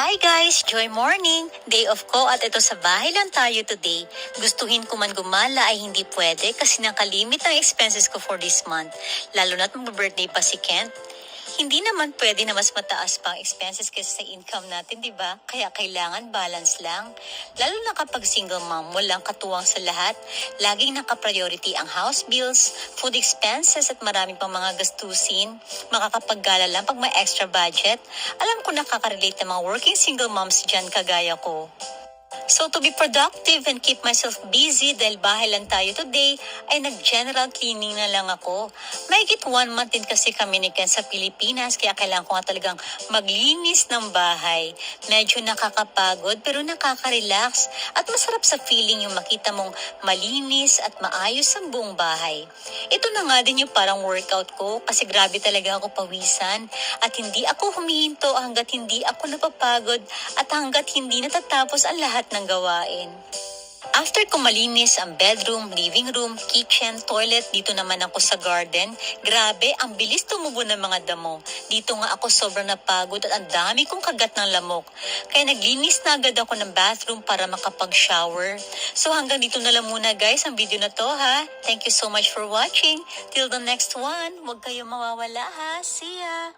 Hi guys! Joy morning! Day off ko at ito sa bahay lang tayo today. Gustuhin ko man gumala ay hindi pwede kasi nakalimit ang expenses ko for this month. Lalo na't mag-birthday pa si Kent. Hindi naman pwede na mas mataas pa ang expenses kaysa sa income natin, di ba? Kaya kailangan balance lang. Lalo na kapag single mom, walang katuwang sa lahat. Laging naka-priority ang house bills, food expenses at maraming pang mga gastusin. Makakapaggala lang pag may extra budget. Alam ko nakaka-relate ng mga working single moms dyan kagaya ko. So to be productive and keep myself busy dahil bahay lang tayo today, ay nag-general cleaning na lang ako. Mahigit 1 month din kasi kami ni Ken sa Pilipinas, kaya kailangan ko nga talagang maglinis ng bahay. Medyo nakakapagod pero nakaka-relax at masarap sa feeling yung makita mong malinis at maayos ang buong bahay. Ito na nga din yung parang workout ko kasi grabe talaga ako pawisan at hindi ako humihinto hanggat hindi ako napapagod at hanggat hindi natatapos ang lahat ng gawain. After ko malinis ang bedroom, living room, kitchen, toilet, dito naman ako sa garden, grabe, ang bilis tumubo ng mga damo. Dito nga ako sobrang napagod at ang dami kong kagat ng lamok. Kaya naglinis na agad ako ng bathroom para makapag-shower. So hanggang dito na lang muna guys ang video na to ha. Thank you so much for watching. Till the next one, huwag kayong mawawala ha. See ya!